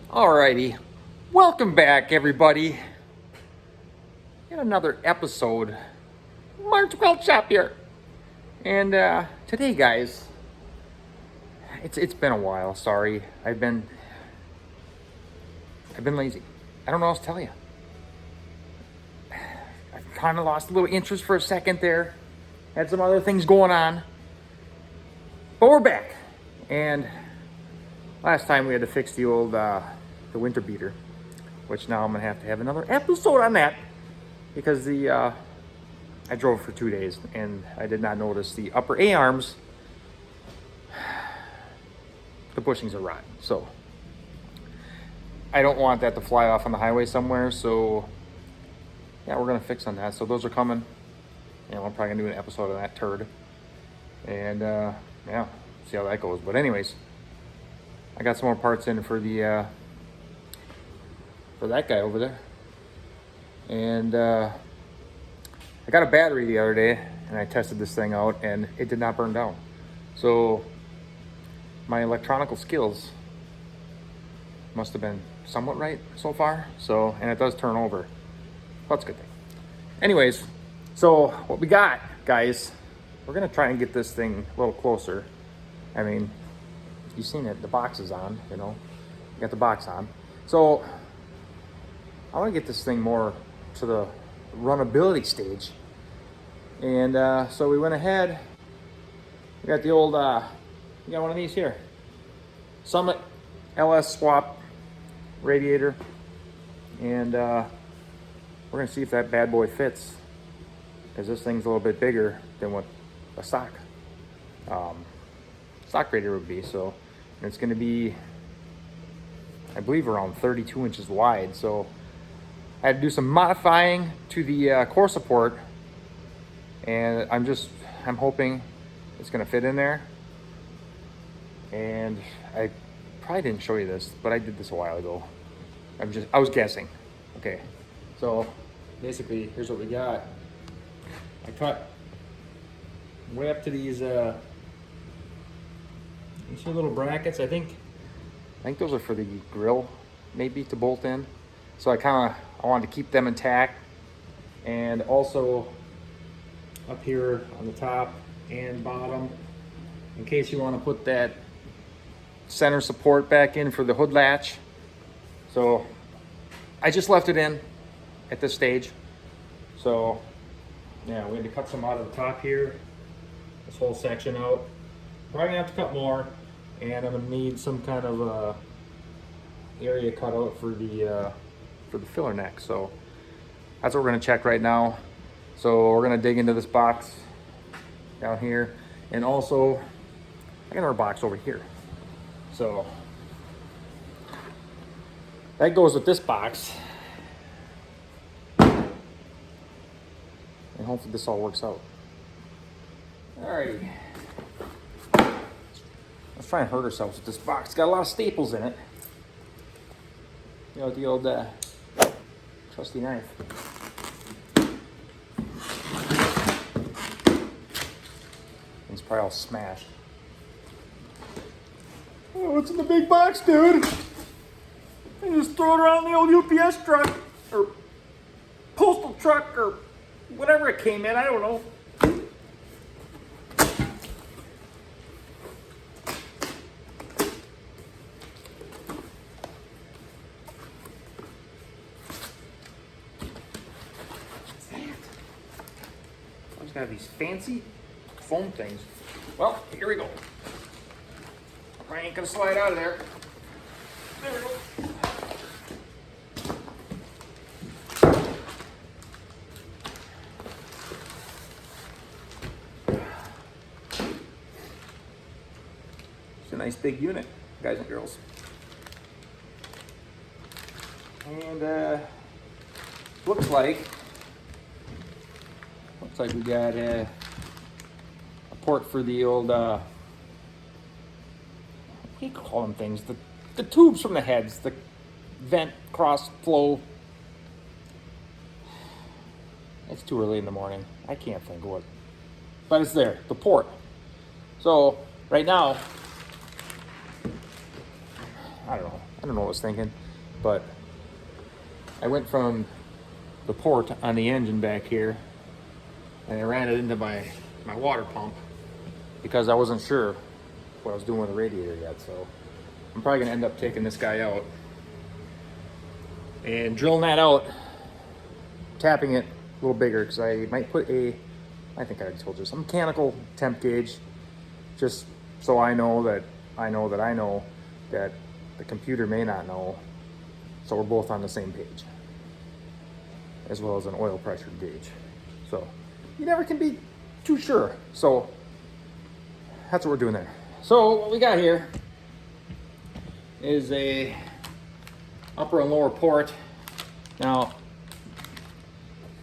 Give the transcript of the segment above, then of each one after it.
Alrighty, welcome back everybody. In another episode, Mart's Weld Shop here. And today guys, it's been a while, sorry. I've been lazy. I don't know what else to tell you. I've kind of lost a little interest for a second there. Had some other things going on. But we're back. And last time we had to fix the old the winter beater, which now I'm gonna have to have another episode on that because I drove for 2 days and I did not notice the upper A-arms, the bushings are rotten. So I don't want that to fly off on the highway somewhere. So yeah, we're gonna fix on that. So those are coming. I'm probably gonna do an episode of that turd. And yeah, see how that goes. But anyways, I got some more parts in for the for that guy over there. And I got a battery the other day and I tested this thing out and it did not burn down. So my electronical skills must have been somewhat right so far. So, and it does turn over. That's a good thing. Anyways, so what we got, guys, we're gonna try and get this thing a little closer. I mean, you've seen it, the box is on, you got the box on. So I want to get this thing more to the runnability stage. And so we went ahead, we got the old, we got one of these here. Summit LS swap radiator. And we're gonna see if that bad boy fits, because this thing's a little bit bigger than what a stock radiator would be. So it's gonna be, I believe, around 32 inches wide. So I had to do some modifying to the core support, and I'm hoping it's gonna fit in there. And I probably didn't show you this, but I did this a while ago. I was guessing. Okay, so basically here's what we got. I cut way up to these you see little brackets. I think those are for the grill, maybe, to bolt in. So I wanted to keep them intact. And also up here on the top and bottom, in case you want to put that center support back in for the hood latch. So I just left it in at this stage. So yeah, we had to cut some out of the top here, this whole section out. Probably gonna have to cut more, and I'm gonna need some kind of area cut out for the filler neck. So that's what we're gonna check right now. So we're gonna dig into this box down here, and also I got another box over here. So that goes with this box, and hopefully this all works out. Alrighty, let's try and hurt ourselves with this box. It's got a lot of staples in it. The old trusty knife. It's probably all smashed. Oh, what's in the big box, dude? I just throw it around the old UPS truck, or postal truck, or whatever it came in, I don't know. What's that? I just got these fancy foam things. Well, here we go. I ain't gonna slide out of there. There we go. It's a nice big unit, guys and girls. And looks like we got a port for the old what do you call them things? The tubes from the heads, the vent cross flow. It's too early in the morning. I can't think of what, but it's there, the port. So right now, I don't know. I don't know what I was thinking, but I went from the port on the engine back here and I ran it into my water pump because I wasn't sure what I was doing with the radiator yet. So I'm probably gonna end up taking this guy out and drilling that out, tapping it a little bigger, because I might put I think I already told you, some mechanical temp gauge, just so I know that the computer may not know, so we're both on the same page, as well as an oil pressure gauge. So you never can be too sure. So that's what we're doing there. So what we got here is a upper and lower port. Now,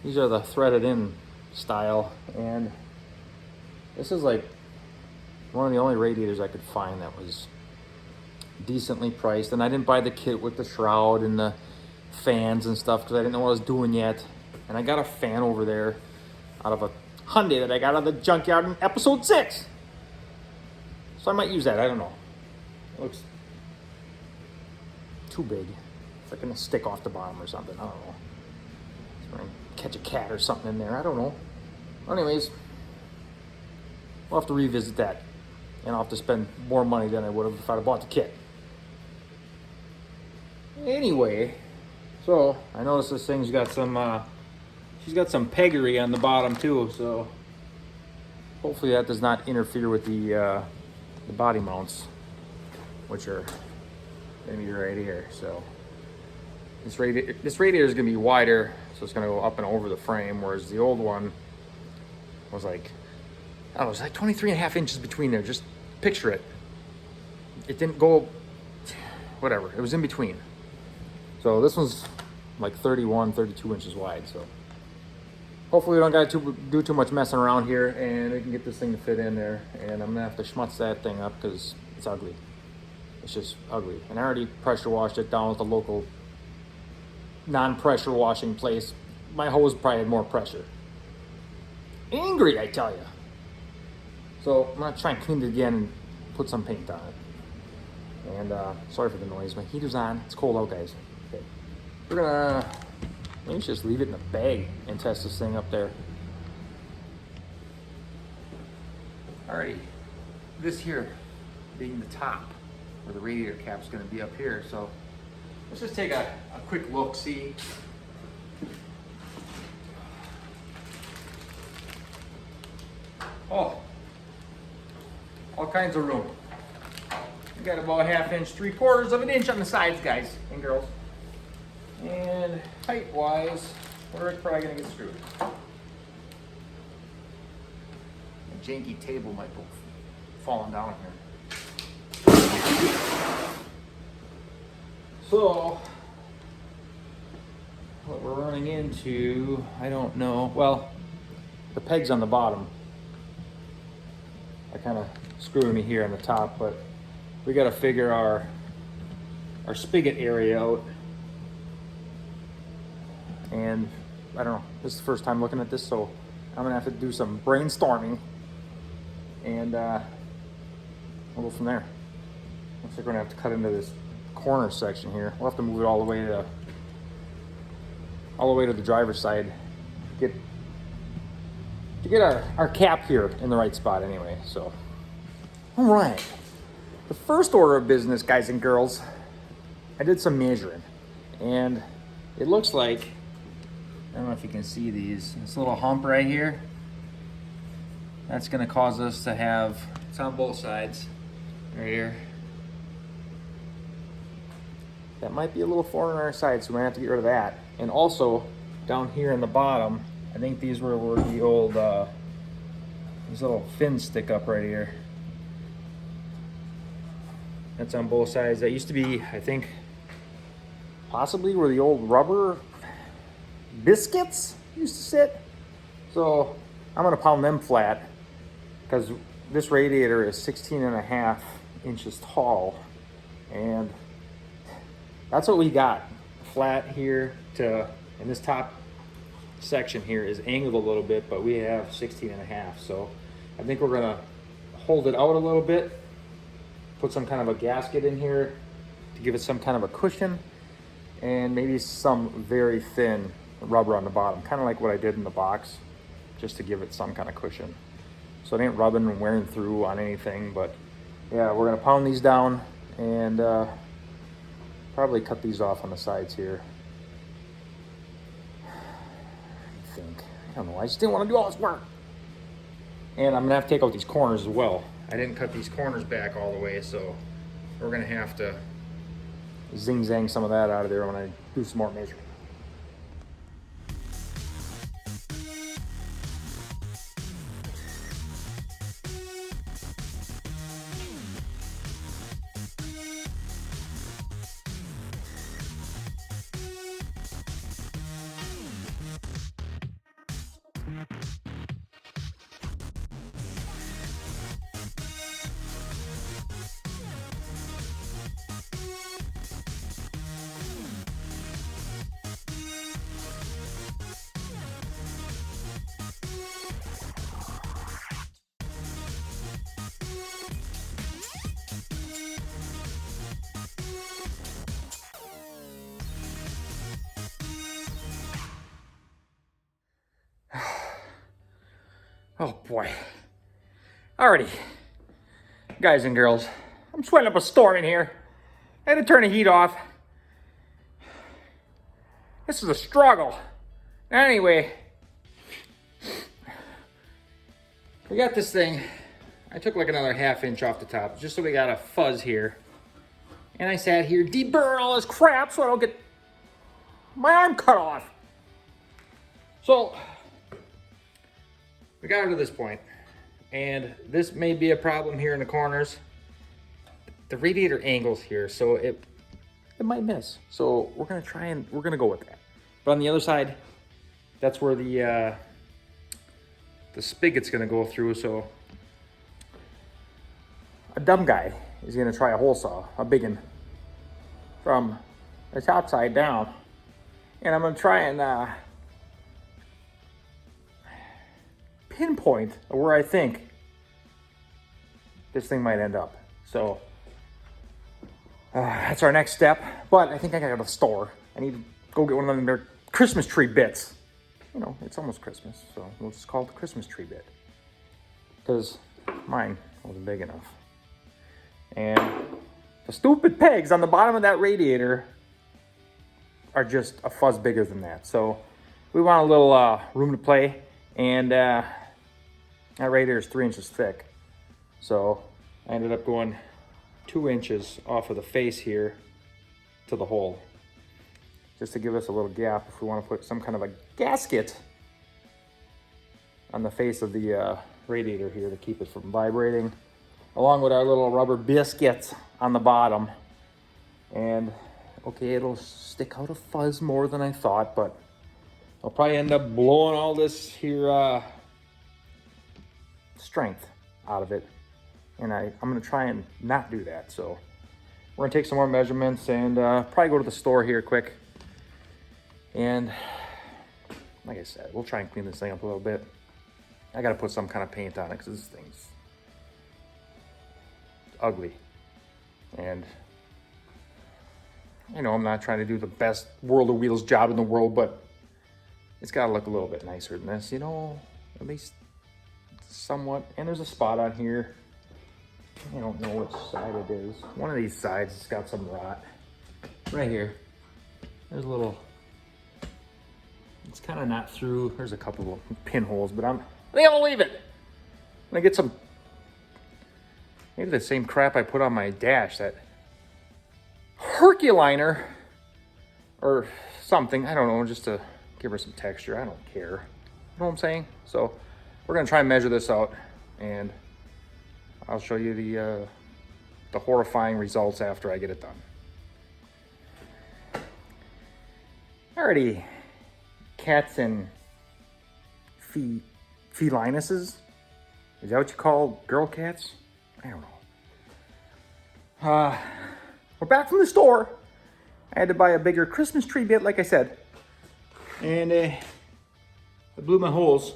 these are the threaded in style, and this is like one of the only radiators I could find that was decently priced. And I didn't buy the kit with the shroud and the fans and stuff because I didn't know what I was doing yet. And I got a fan over there out of a Hyundai that I got out of the junkyard in episode 6. So I might use that, I don't know. It looks too big. It's like gonna stick off the bottom or something, I don't know. It's gonna catch a cat or something in there, I don't know. Anyways, we'll have to revisit that. And I'll have to spend more money than I would have if I'd have bought the kit. Anyway, so I noticed this thing's got some, she's got some peggery on the bottom too, so hopefully that does not interfere with the body mounts, which are gonna be right here. So this radiator is gonna be wider, so it's gonna go up and over the frame, whereas the old one was like, oh, it was like 23.5 inches between there. Just picture it. It didn't go, whatever, it was in between. So this one's like 31, 32 inches wide. So hopefully we don't got to do too much messing around here, and we can get this thing to fit in there. And I'm gonna have to schmutz that thing up because it's ugly. It's just ugly. And I already pressure washed it down with the local non-pressure washing place. My hose probably had more pressure. Angry, I tell you. So I'm gonna try and clean it again and put some paint on it. And sorry for the noise, my heater's on. It's cold out, guys. Okay. We're gonna maybe just leave it in a bag and test this thing up there. Alrighty, this here being the top where the radiator cap's gonna be up here. So let's just take a quick look, see. Oh, all kinds of room. We got about a 1/2 inch, 3/4 of an inch on the sides, guys and girls. And height wise, we're probably gonna get screwed. A janky table might go falling down here. So, what we're running into, I don't know. Well, the pegs on the bottom are kind of screwing me here on the top, but we got to figure our spigot area out. And I don't know, this is the first time looking at this, so I'm gonna have to do some brainstorming, and we'll go from there. Looks like we're gonna have to cut into this corner section here. We'll have to move it all the way to the driver's side to get our cap here in the right spot anyway. So, all right. The first order of business, guys and girls, I did some measuring, and it looks like, I don't know if you can see this little hump right here. That's gonna cause us to have, it's on both sides, right here. That might be a little foreign on our side, so we're gonna have to get rid of that. And also, down here in the bottom, I think these were where the old, these little fins stick up right here. That's on both sides. That used to be, I think, possibly where the old rubber biscuits used to sit. So I'm gonna pound them flat because this radiator is 16.5 inches tall, and that's what we got. Flat here to, and this top section here is angled a little bit, but we have 16.5. So I think we're gonna hold it out a little bit, put some kind of a gasket in here to give it some kind of a cushion, and maybe some very thin rubber on the bottom, kind of like what I did in the box, just to give it some kind of cushion. So it ain't rubbing and wearing through on anything, but yeah, we're gonna pound these down and probably cut these off on the sides here. I don't know, I just didn't want to do all this work. And I'm gonna have to take out these corners as well. I didn't cut these corners back all the way, so we're gonna have to zing-zang some of that out of there when I do some more measuring. Oh boy. Alrighty. Guys and girls, I'm sweating up a storm in here. I had to turn the heat off. This is a struggle. Anyway, we got this thing. I took like another 1/2 inch off the top just so we got a fuzz here. And I sat here deburring all this crap so I don't get my arm cut off. So, we got her to this point, and this may be a problem here in the corners. The radiator angles here, so it might miss. So we're gonna try and we're gonna go with that. But on the other side, that's where the spigot's gonna go through. So a dumb guy is gonna try a hole saw, a big one, from the top side down, and I'm gonna try and pinpoint where I think this thing might end up. So that's our next step. But I think I gotta go to the store. I need to go get one of them their Christmas tree bits. You know, it's almost Christmas, so we'll just call it the Christmas tree bit, because mine wasn't big enough. And the stupid pegs on the bottom of that radiator are just a fuzz bigger than that. So we want a little room to play, and that radiator is 3 inches thick. So I ended up going 2 inches off of the face here to the hole, just to give us a little gap if we want to put some kind of a gasket on the face of the radiator here to keep it from vibrating, along with our little rubber biscuit on the bottom. And okay, it'll stick out a fuzz more than I thought, but I'll probably end up blowing all this here strength out of it, and I'm gonna try and not do that. So we're gonna take some more measurements and probably go to the store here quick, and like I said, we'll try and clean this thing up a little bit. I gotta put some kind of paint on it because this thing's ugly, and you know, I'm not trying to do the best World of Wheels job in the world, but it's gotta look a little bit nicer than this, you know, at least somewhat. And there's a spot on here. I don't know which side it is. One of these sides has got some rot. Right here. There's a little, it's kind of not through. There's a couple of pinholes, but I think I'll leave it. I'm gonna get some, maybe the same crap I put on my dash, that Herculiner or something. I don't know, just to give her some texture. I don't care. You know what I'm saying? So we're gonna try and measure this out, and I'll show you the horrifying results after I get it done. Alrighty, cats and felinuses? Is that what you call girl cats? I don't know. We're back from the store. I had to buy a bigger Christmas tree bit, like I said, and I blew my holes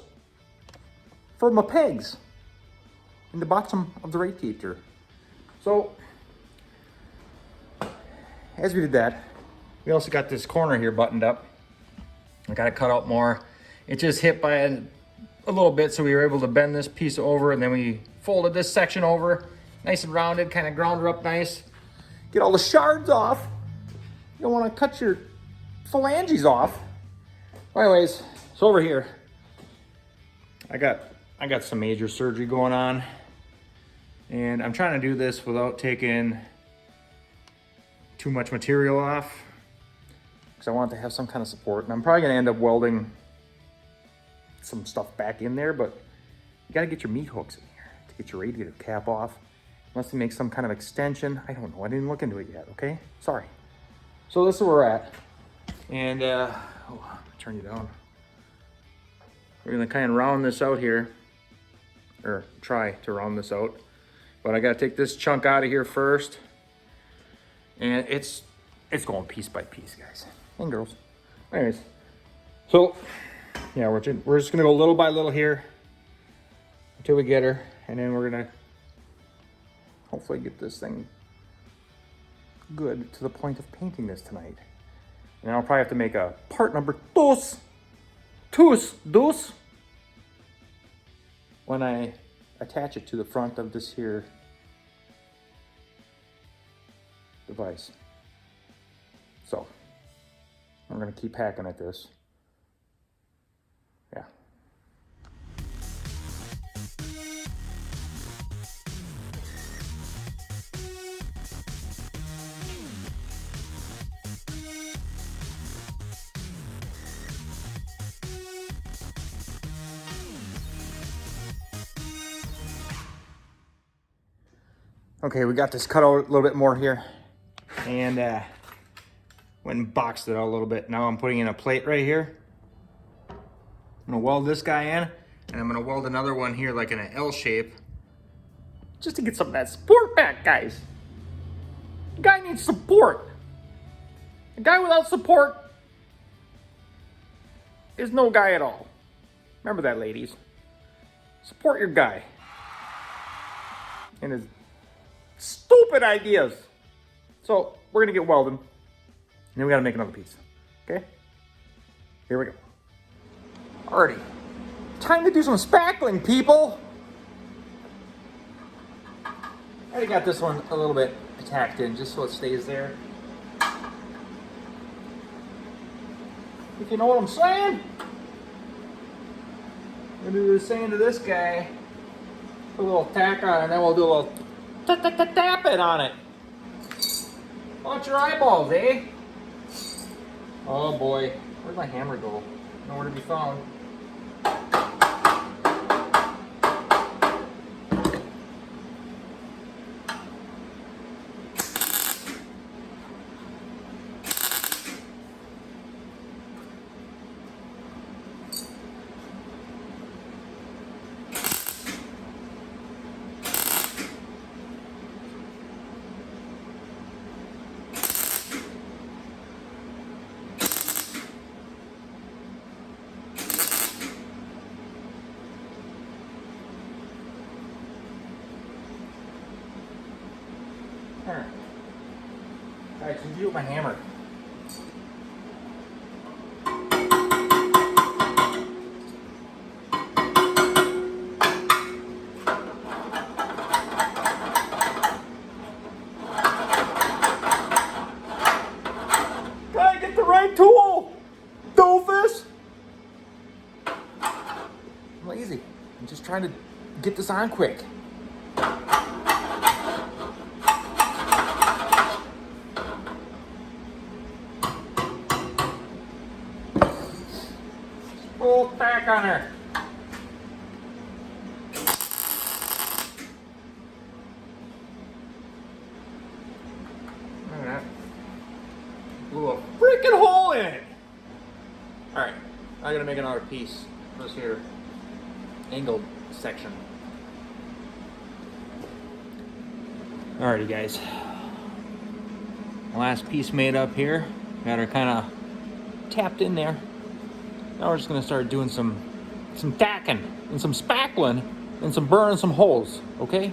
for my pegs in the bottom of the radiator. So as we did that, we also got this corner here buttoned up. I got it cut out more. It just hit by a little bit, so we were able to bend this piece over, and then we folded this section over, nice and rounded, kind of ground her up nice. Get all the shards off. You don't want to cut your phalanges off. Well, anyways, so over here, I got some major surgery going on, and I'm trying to do this without taking too much material off, because I want it to have some kind of support. And I'm probably going to end up welding some stuff back in there, but you got to get your meat hooks in here to get your radiator cap off. Unless they make some kind of extension. I don't know. I didn't look into it yet, okay? Sorry. So this is where we're at. And, turn you down. We're going to kind of round this out here. Or try to round this out. But I got to take this chunk out of here first. And it's going piece by piece, guys and girls. Anyways, so yeah, we're just gonna go little by little here until we get her, and then we're gonna hopefully get this thing good to the point of painting this tonight. And I'll probably have to make a part number dos when I attach it to the front of this here device. So I'm gonna keep hacking at this. Yeah. Okay, we got this cut out a little bit more here, and went and boxed it out a little bit. Now I'm putting in a plate right here. I'm gonna weld this guy in, and I'm gonna weld another one here like in an L shape, just to get some of that support back, guys. The guy needs support. A guy without support is no guy at all. Remember that, ladies. Support your guy and his stupid ideas. So we're gonna get welding, and then we gotta make another piece. Okay? Here we go. Alrighty. Time to do some spackling, people. I already got this one a little bit tacked in just so it stays there. If you know what I'm saying. I'm gonna do the same to this guy. Put a little tack on it, and then we'll do a little tap it on it. Watch your eyeballs, eh? Oh boy, where'd my hammer go? Nowhere to be found. Alright, so deal with my hammer. Gotta get the right tool, doofus. I'm lazy. I'm just trying to get this on quick. Full tack on her. Look at that. Blew a freaking hole in it. Alright, I'm gonna make another piece. This here angled section. Alrighty, guys. Last piece made up here. Got her kind of tapped in there. Now we're just gonna start doing some tacking and some spackling and some burning some holes, okay?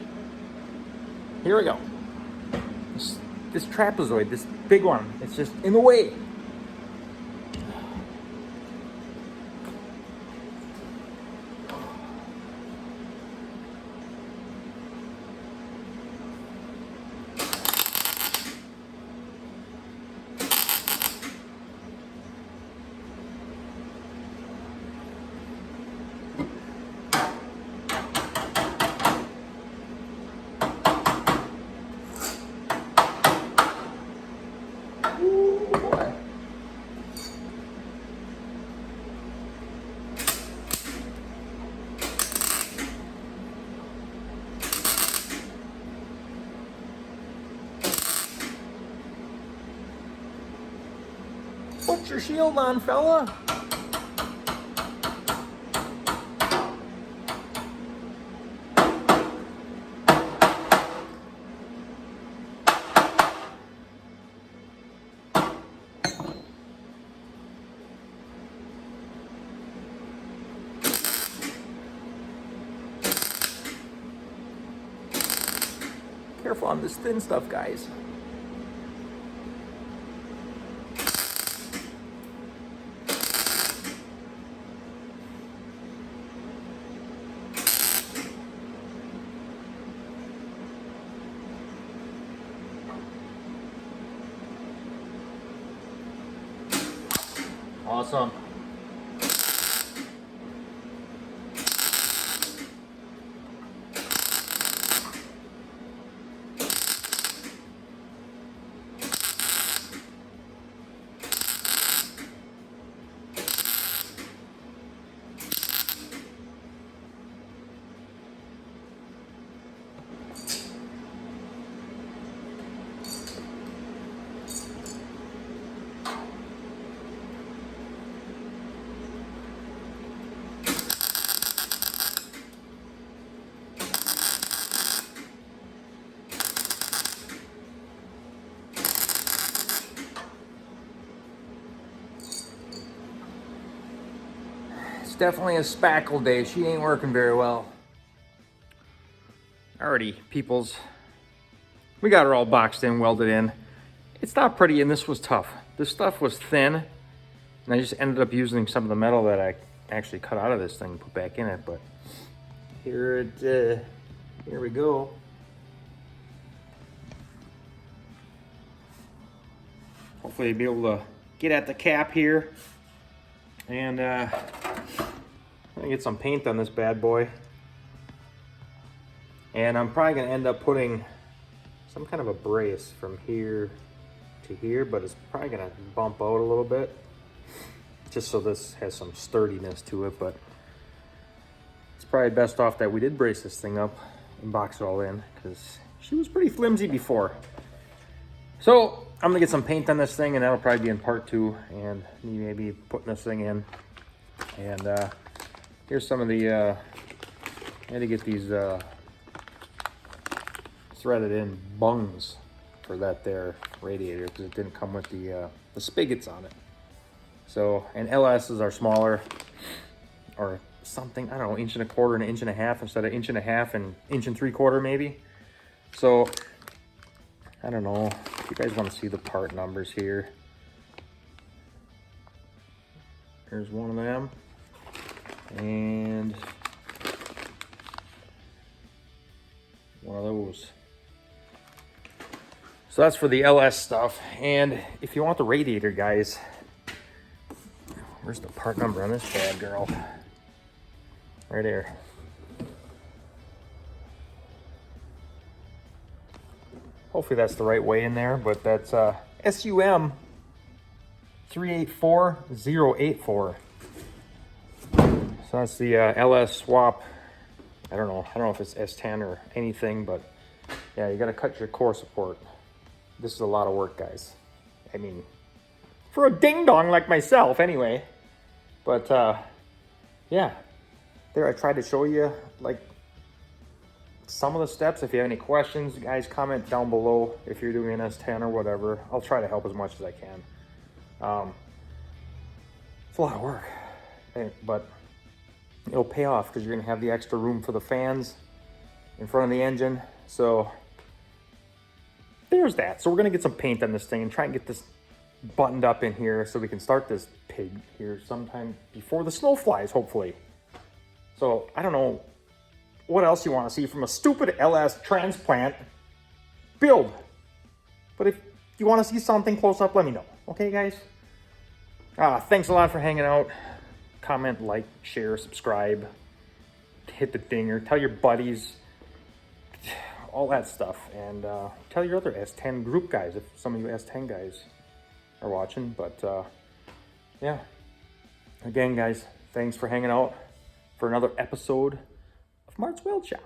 Here we go. This this trapezoid, this big one, it's just in the way. Put your shield on, fella. Careful on this thin stuff, guys. Awesome. It's definitely a spackle day. She ain't working very well. Alrighty, peoples. We got her all boxed in, welded in. It's not pretty, and this was tough. This stuff was thin, and I just ended up using some of the metal that I actually cut out of this thing and put back in it, but here we go. Hopefully you'll be able to get at the cap here, and I'm gonna get some paint on this bad boy. And I'm probably gonna end up putting some kind of a brace from here to here, but it's probably gonna bump out a little bit, just so this has some sturdiness to it. But it's probably best off that we did brace this thing up and box it all in, because she was pretty flimsy before. So I'm gonna get some paint on this thing, and that'll probably be in part 2, and me maybe putting this thing in. And here's some of the, I had to get these threaded in bungs for that there radiator, because it didn't come with the spigots on it. So, and LSs are smaller, or something, I don't know, 1.25 inches and 1.5 inches instead of 1.5 inches and 1 3/4 maybe. So I don't know if you guys want to see the part numbers here. Here's one of them, and one of those. So that's for the LS stuff. And if you want the radiator, guys, where's the part number on this bad girl? Right there. Hopefully that's the right way in there, but that's SUM 384084. So that's the LS swap. I don't know if it's S10 or anything, but yeah, you gotta cut your core support. This is a lot of work, guys. I mean, for a ding-dong like myself anyway. But yeah, there I tried to show you like some of the steps. If you have any questions, guys, comment down below. If you're doing an S10 or whatever, I'll try to help as much as I can. It's a lot of work, but it'll pay off, because you're gonna have the extra room for the fans in front of the engine. So there's that. So we're gonna get some paint on this thing and try and get this buttoned up in here so we can start this pig here sometime before the snow flies, hopefully. So I don't know what else you want to see from a stupid LS transplant build. But if you want to see something close up, let me know. Okay, guys? Thanks a lot for hanging out. Comment, like, share, subscribe. Hit the dinger. Tell your buddies. All that stuff. And tell your other S10 group guys if some of you S10 guys are watching. But yeah. Again, guys, thanks for hanging out for another episode of Mart's Weld Shop.